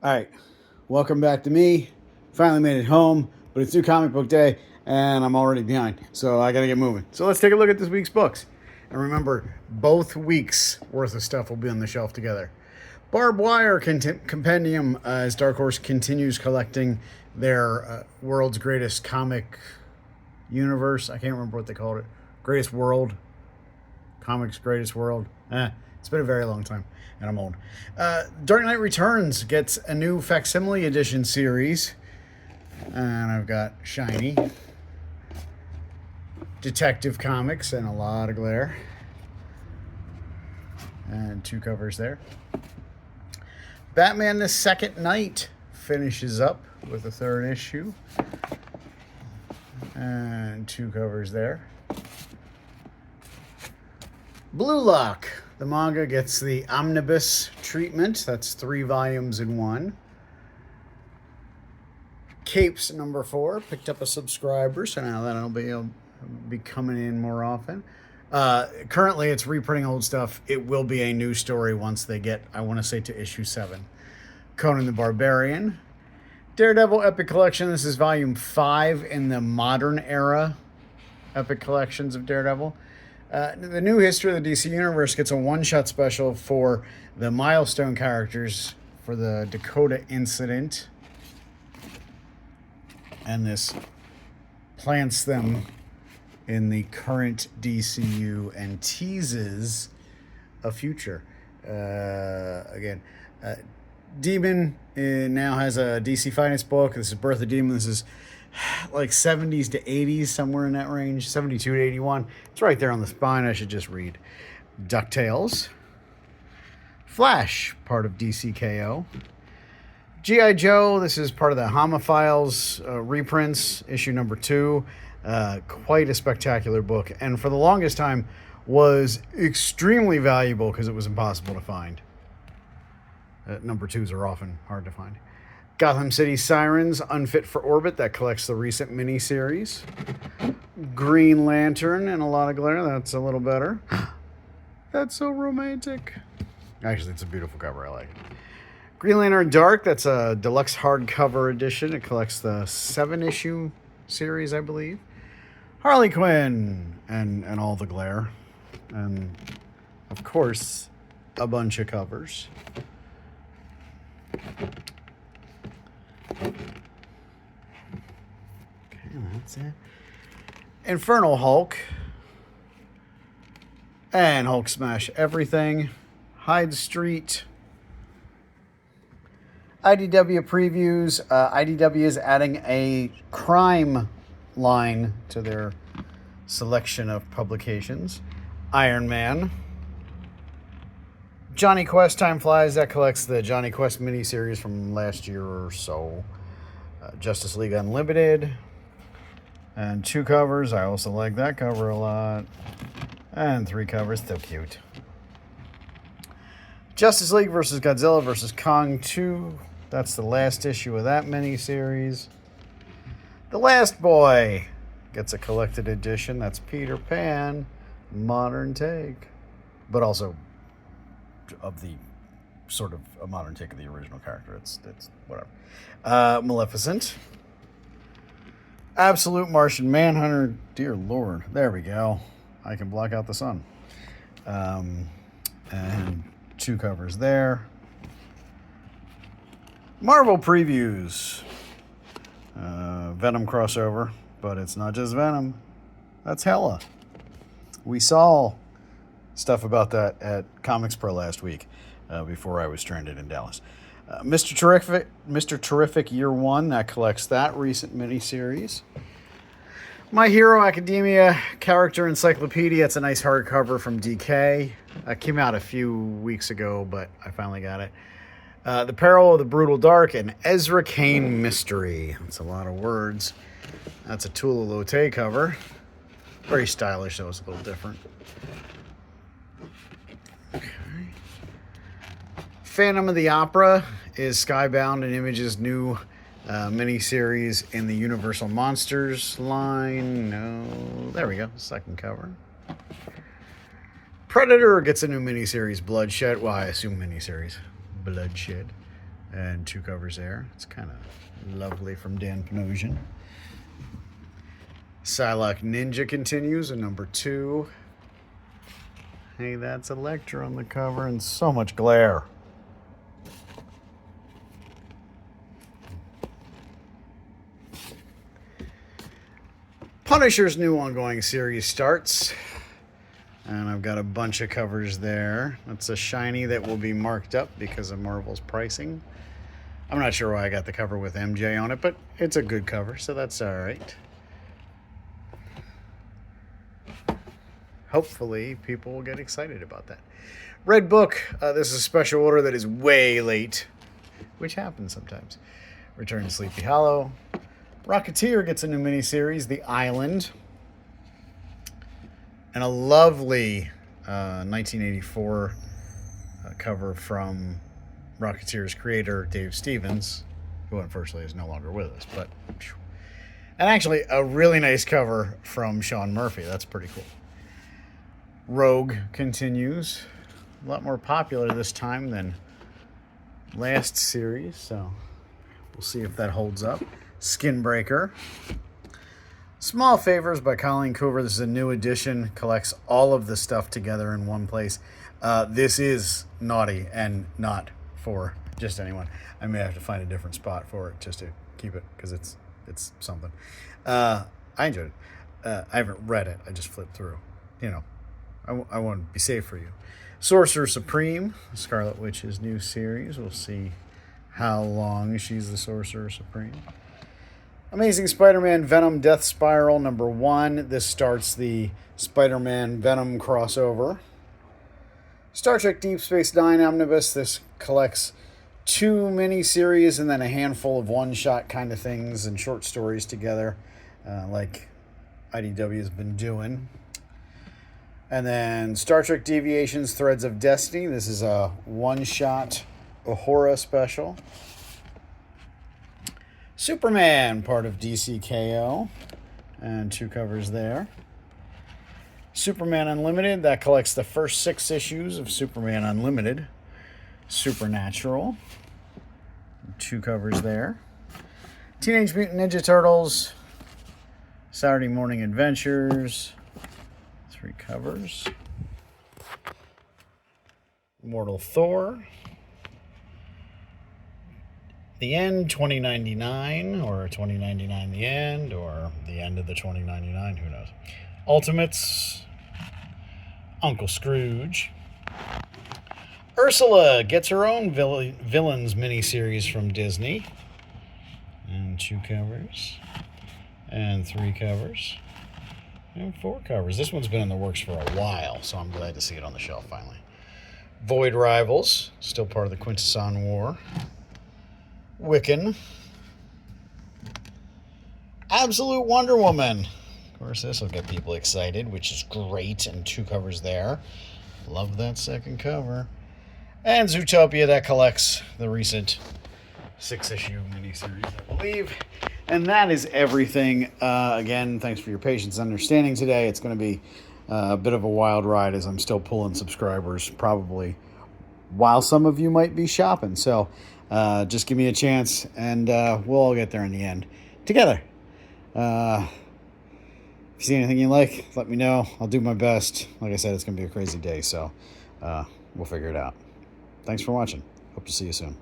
All right, welcome back to me. Finally made it home, but it's new comic book day, and I'm already behind, so I gotta get moving. So let's take a look at this week's books. And remember, both weeks' worth of stuff will be on the shelf together. Barbed Wire Compendium, as Dark Horse continues collecting their world's greatest comic universe. I can't remember what they called it. Greatest World. Comics Greatest World. It's been a very long time, and I'm old. Dark Knight Returns gets a new facsimile edition series. And I've got Shiny, Detective Comics, and a lot of glare. And 2 covers there. Batman the Second Night finishes up with a 3rd issue. And 2 covers there. Blue Lock, the manga, gets the omnibus treatment. That's 3 volumes in 1. Capes number 4 picked up a subscriber, so now that'll be coming in more often. Currently, it's reprinting old stuff. It will be a new story once they get, I want to say, to issue 7. Conan the Barbarian. Daredevil Epic Collection. This is volume 5 in the modern era Epic Collections of Daredevil. The new history of the DC Universe gets a one-shot special for the milestone characters for the Dakota Incident. And this plants them in the current DCU and teases a future. Demon now has a DC Finest book. This is Birth of Demon. This is like 70s to 80s, somewhere in that range, 72 to 81. It's right there on the spine. I should just read. DuckTales. Flash, part of DCKO. G.I. Joe, this is part of the Homofiles reprints, issue number 2. Quite a spectacular book, and for the longest time was extremely valuable because it was impossible to find. Number 2s are often hard to find. Gotham City Sirens, Unfit for Orbit, that collects the recent miniseries. Green Lantern and a lot of glare, that's a little better. That's so romantic. Actually, it's a beautiful cover, I like it. Green Lantern Dark, that's a deluxe hardcover edition. It collects the 7-issue series, I believe. Harley Quinn and all the glare. And, of course, a bunch of covers. Okay, that's it. Infernal Hulk. And Hulk Smash Everything. Hyde Street. IDW previews. IDW is adding a crime line to their selection of publications. Iron Man. Johnny Quest Time Flies. That collects the Johnny Quest miniseries from last year or so. Justice League Unlimited. And 2 covers. I also like that cover a lot. And 3 covers. Still cute. Justice League versus Godzilla versus Kong 2. That's the last issue of that miniseries. The Last Boy gets a collected edition. That's Peter Pan, modern take. But also of the sort of a modern take of the original character. It's whatever. Maleficent. Absolute Martian Manhunter. Dear Lord. There we go. I can block out the sun. And 2 covers there. Marvel previews. Venom crossover, but it's not just Venom. That's Hela. We saw stuff about that at Comics Pro last week before I was stranded in Dallas. Mr. Terrific Year 1, that collects that recent miniseries. My Hero Academia Character Encyclopedia. It's a nice hardcover from DK. It came out a few weeks ago, but I finally got it. The Peril of the Brutal Dark and Ezra Kane Mystery. That's a lot of words. That's a Tula Lotay cover. Very stylish, though. It's a little different. Okay. Phantom of the Opera is Skybound and Image's new miniseries in the Universal Monsters line. No, there we go. 2nd cover. Predator gets a new miniseries, Bloodshed. Well, I assume miniseries. Bloodshed. And 2 covers there. It's kind of lovely from Dan Panosian. Psylocke Ninja continues in number 2. Hey, that's Elektra on the cover and so much glare. Punisher's new ongoing series starts. And I've got a bunch of covers there. That's a shiny that will be marked up because of Marvel's pricing. I'm not sure why I got the cover with MJ on it, but it's a good cover, so that's all right. Hopefully, people will get excited about that. Red Book. This is a special order that is way late, which happens sometimes. Return to Sleepy Hollow. Rocketeer gets a new miniseries, The Island. And a lovely 1984 cover from Rocketeer's creator, Dave Stevens, who unfortunately is no longer with us. And actually, a really nice cover from Sean Murphy. That's pretty cool. Rogue continues. A lot more popular this time than last series, so we'll see if that holds up. Skinbreaker. Small Favors by Colleen Coover. This is a new edition. Collects all of the stuff together in one place. This is naughty and not for just anyone. I may have to find a different spot for it just to keep it because it's something. I enjoyed it. I haven't read it. I just flipped through. You know, I want to be safe for you. Sorcerer Supreme, Scarlet Witch's new series. We'll see how long she's the Sorcerer Supreme. Amazing Spider-Man Venom Death Spiral number 1. This starts the Spider-Man Venom crossover. Star Trek Deep Space Nine Omnibus. This collects 2 miniseries and then a handful of one-shot kind of things and short stories together, like IDW has been doing. And then Star Trek Deviations Threads of Destiny. This is a one-shot Uhura special. Superman, part of DCKO, and 2 covers there. Superman Unlimited, that collects the first 6 issues of Superman Unlimited. Supernatural, 2 covers there. Teenage Mutant Ninja Turtles, Saturday Morning Adventures, 3 covers. Immortal Thor. The End 2099, or 2099 The End, or the end of the 2099, who knows. Ultimates, Uncle Scrooge. Ursula gets her own villains miniseries from Disney. And 2 covers. And 3 covers. And 4 covers. This one's been in the works for a while, so I'm glad to see it on the shelf finally. Void Rivals, still part of the Quintesson War. Wiccan. Absolute Wonder Woman. Of course, this will get people excited, which is great, and 2 covers there. Love that second cover. And Zootopia, that collects the recent 6-issue miniseries, I believe. And that is everything. Again, thanks for your patience and understanding today. It's going to be a bit of a wild ride as I'm still pulling subscribers, probably while some of you might be shopping. So just give me a chance, and we'll all get there in the end together. If you see anything you like, let me know. I'll do my best. Like I said, it's going to be a crazy day, so we'll figure it out. Thanks for watching. Hope to see you soon.